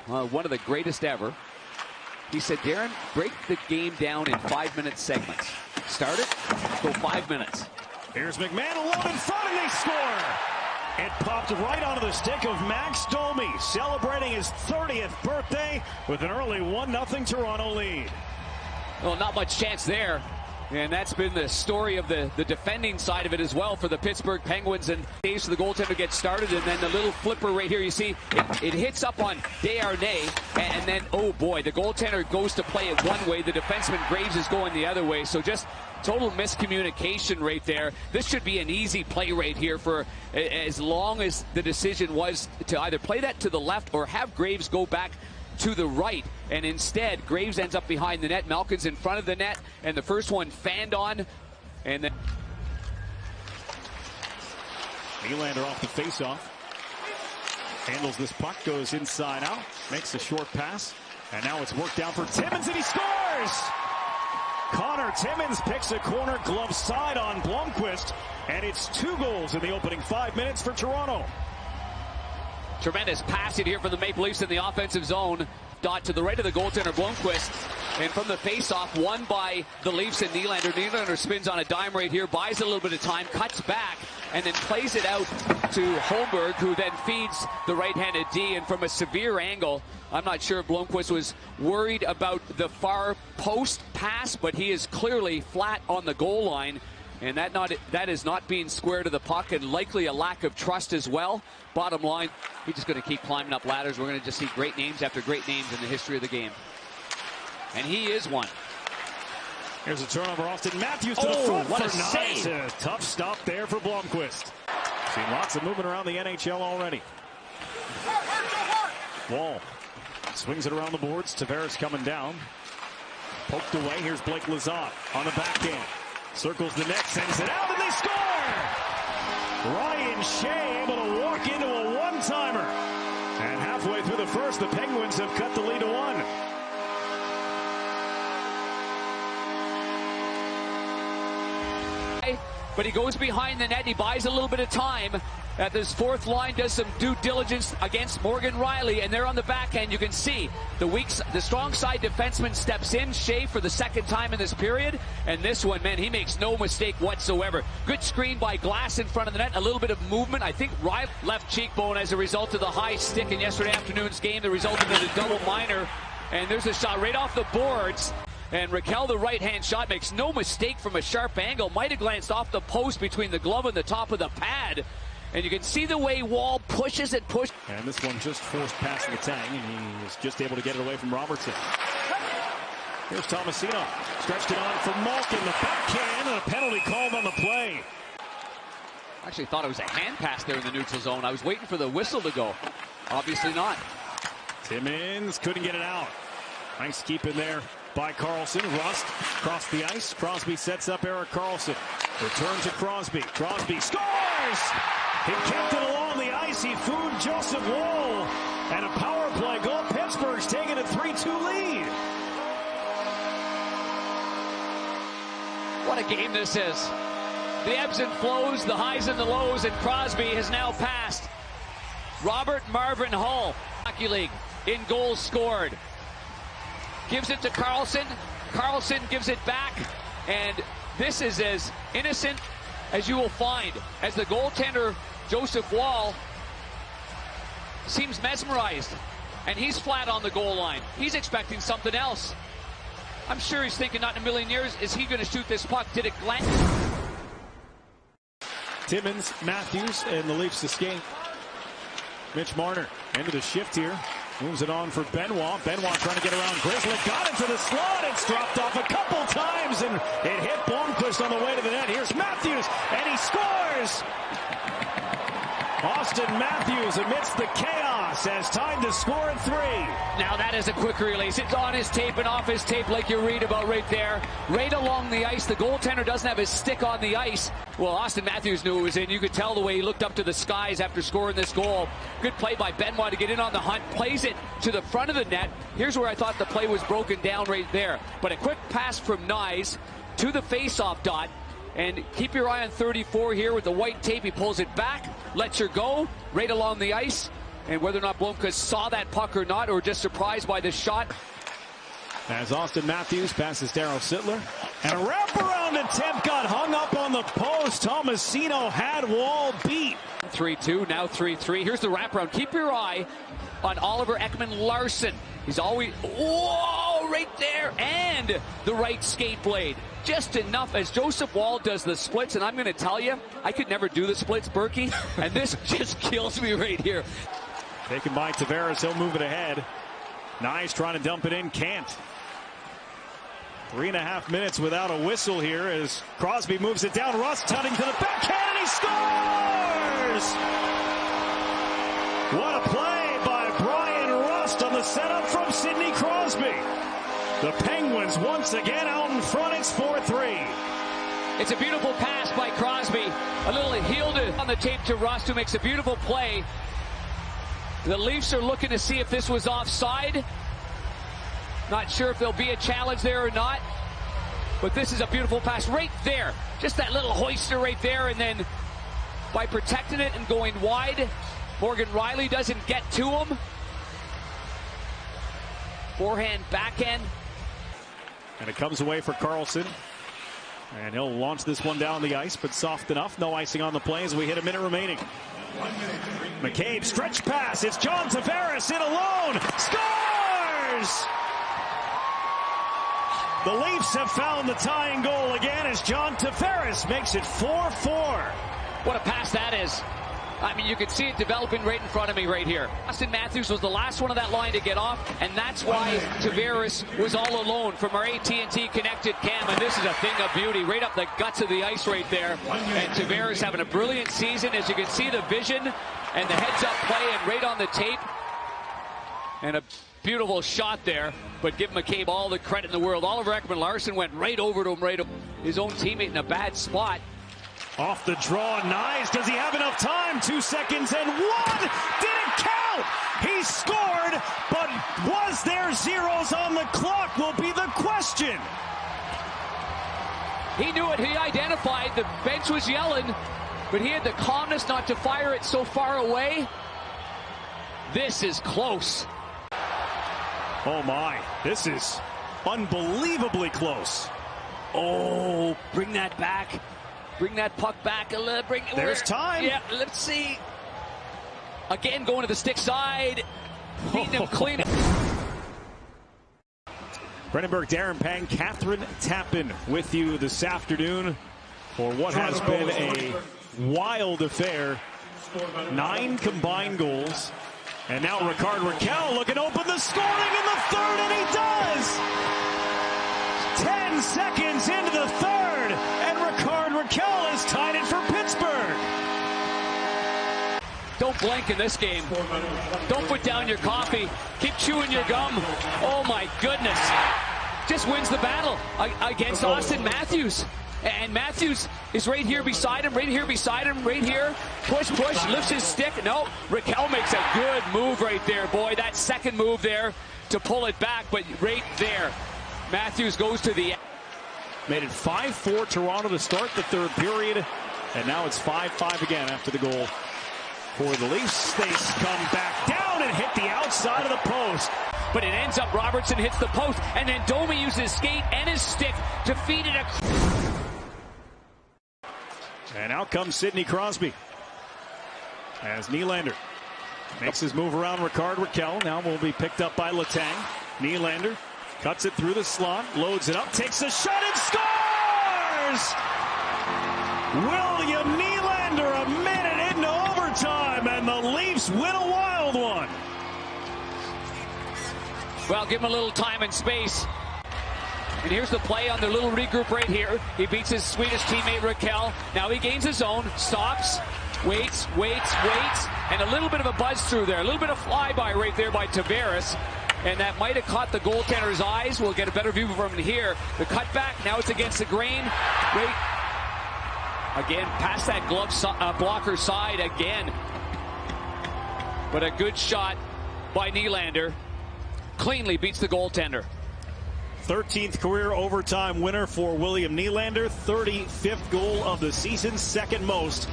one of the greatest ever. He said, Darren, break the game down in 5-minute segments. Start it, go 5 minutes. Here's McMahon alone in front, and they score. It popped right onto the stick of Max Domi, celebrating his 30th birthday with an early 1-0 Toronto lead. Well, not much chance there. And that's been the story of the defending side of it as well for the Pittsburgh Penguins. And days for the goaltender gets started, and then the little flipper right here, you see, it hits up on Desharnais, and then, oh boy, the goaltender goes to play it one way, the defenseman Graves is going the other way. So just total miscommunication right there. This should be an easy play right here for as long as the decision was to either play that to the left or have Graves go back to the right, and instead Graves ends up behind the net. Malkin's in front of the net, and the first one fanned on, and then Nylander off the faceoff, handles this puck, goes inside out, makes a short pass, and now it's worked down for Timmins, and he scores! Connor Timmins picks a corner, glove side on Blomqvist, and it's 2 goals in the opening 5 minutes for Toronto. Tremendous passing here for the Maple Leafs in the offensive zone. Dot to the right of the goaltender, Blomqvist. And from the face-off, won by the Leafs and Nylander. Nylander spins on a dime right here, buys a little bit of time, cuts back, and then plays it out to Holmberg, who then feeds the right-handed D. And from a severe angle, I'm not sure if Blomqvist was worried about the far post pass, but he is clearly flat on the goal line. And that is not being square to the puck, and likely a lack of trust as well. Bottom line, he's just going to keep climbing up ladders. We're going to just see great names after great names in the history of the game. And he is one. Here's a turnover. Austin Matthews to the front. What for a save. A tough stop there for Blomqvist. Seen lots of movement around the NHL already. Wall swings it around the boards. Tavares coming down. Poked away. Here's Blake Lizotte on the backhand. Circles the net, sends it out, and they score! Ryan Shea able to walk into a one-timer. And halfway through the first, the Penguins have cut the lead to 1. But he goes behind the net. He buys a little bit of time. At this fourth line, does some due diligence against Morgan Riley, and there on the backhand, you can see the strong side defenseman steps in, Shea, for the second time in this period, and this one, man, he makes no mistake whatsoever. Good screen by Glass in front of the net, a little bit of movement. I think Riley left cheekbone as a result of the high stick in yesterday afternoon's game that resulted in a double minor, and there's a shot right off the boards. And Raquel, the right-hand shot, makes no mistake from a sharp angle. Might have glanced off the post between the glove and the top of the pad. And you can see the way Wall pushes it, And this one just forced past the tang, and he was just able to get it away from Robertson. Here's Tomasino. Stretched it on for Malkin. The backhand, and a penalty called on the play. I actually thought it was a hand pass there in the neutral zone. I was waiting for the whistle to go. Obviously not. Timmins couldn't get it out. Nice keep in there by Carlson. Rust across the ice. Crosby sets up Erik Karlsson. Return to Crosby. Crosby scores! He kept it along the ice. He fooled Joseph Woll. And a power play goal. Pittsburgh's taking a 3-2 lead. What a game this is. The ebbs and flows, the highs and the lows, and Crosby has now passed Robert Marvin Hull. Hockey League in goals scored. Gives it to Karlsson. Karlsson gives it back. And this is as innocent as you will find, as the goaltender, Joseph Woll, seems mesmerized. And he's flat on the goal line. He's expecting something else. I'm sure he's thinking, not in a million years, is he going to shoot this puck? Did it glance? Timmins, Matthews, and the Leafs escape. Mitch Marner, end of the shift here. Moves it on for Benoit. Benoit trying to get around Grizzly. Got into the slot. It's dropped off a couple times, and it hit Blomqvist on the way to the net. Here's Matthews, and he scores! Austin Matthews amidst the chaos has time to score at 3. Now that is a quick release. It's on his tape and off his tape like you read about right there. Right along the ice. The goaltender doesn't have his stick on the ice. Well, Austin Matthews knew it was in. You could tell the way he looked up to the skies after scoring this goal. Good play by Benoit to get in on the hunt. Plays it to the front of the net. Here's where I thought the play was broken down right there. But a quick pass from Nyes to the face-off dot. And keep your eye on 34 here with the white tape. He pulls it back, lets her go, right along the ice. and whether or not Blomqvist saw that puck or not, or just surprised by this shot. As Austin Matthews passes Darryl Sittler. And a wraparound attempt got hung up on the post. Tomasino had Wall beat. 3-2, now 3-3. Here's the wraparound. Keep your eye on Oliver Ekman-Larsson. He's always, whoa, right there. And the right skate blade. Just enough as Joseph Wall does the splits. And I'm going to tell you, I could never do the splits, Berkey. And this just kills me right here. Taken by Tavares. He'll move it ahead. Nice trying to dump it in. Can't. 3.5 minutes without a whistle here as Crosby moves it down. Rust tutting to the backhand, and he scores! What a play by Brian Rust on the setup from Sidney Crosby. The Penguins once again out in front. It's 4-3. It's a beautiful pass by Crosby. A little heel on the tape to Rust, who makes a beautiful play. The Leafs are looking to see if this was offside. Not sure if there'll be a challenge there or not. But this is a beautiful pass right there. Just that little hoister right there. And then by protecting it and going wide, Morgan Rielly doesn't get to him. Forehand, backhand. And it comes away for Karlsson. And he'll launch this one down the ice, but soft enough. No icing on the play as we hit a minute remaining. McCabe, stretch pass. It's John Tavares in alone. Scores! The Leafs have found the tying goal again as John Tavares makes it 4-4. What a pass that is. I mean, you can see it developing right in front of me right here. Austin Matthews was the last one of that line to get off, and that's why Tavares was all alone from our AT&T connected cam. And this is a thing of beauty, right up the guts of the ice right there. And Tavares having a brilliant season. As you can see, the vision and the heads-up play and right on the tape. And a beautiful shot there, but give McCabe all the credit in the world. Oliver Ekman-Larsson went right over to him, right his own teammate in a bad spot. Off the draw, nice. Does he have enough time? 2 seconds and one. Did it count? He scored, but was there zeros on the clock will be the question. He knew it. He identified. The bench was yelling, but he had the calmness not to fire it so far away. This is close. Oh my, this is unbelievably close. Oh, bring that back. Bring that puck back a little. There's time. Yeah, let's see. Again, going to the stick side. Beating him clean. Brandenburg, Darren Pang, Catherine Tappan with you this afternoon for what has been a wild affair. 9 combined goals. And now Ricard Raquel looking open, the scoring in the third, and he does! 10 seconds into the third, and Ricard Raquel has tied it for Pittsburgh. Don't blink in this game. Don't put down your coffee. Keep chewing your gum. Oh my goodness. Just wins the battle against Austin Matthews. And Matthews is right here beside him, right here beside him, right here. Push, push, lifts his stick. No, Raquel makes a good move right there, boy. That second move there to pull it back, but right there, Matthews goes to the end. Made it 5-4 Toronto to start the third period. And now it's 5-5 again after the goal for the Leafs. They come back down and hit the outside of the post. But it ends up Robertson hits the post, and then Domi uses his skate and his stick to feed it across. And out comes Sidney Crosby as Nylander makes his move around Ricard Raquel. Now will be picked up by Letang. Nylander cuts it through the slot, loads it up, takes a shot and scores! William Nylander a minute into overtime, and the Leafs win a wild one. Well, give him a little time and space. And here's the play on their little regroup right here. He beats his Swedish teammate Raquel. Now he gains his own, stops, waits, and a little bit of a buzz through there. A little bit of flyby right there by Tavares. And that might have caught the goaltender's eyes. We'll get a better view from here. The cutback, now it's against the grain. Right. Again, past that glove blocker side again. But a good shot by Nylander. Cleanly beats the goaltender. 13th career overtime winner for William Nylander. 35th goal of the season, second most.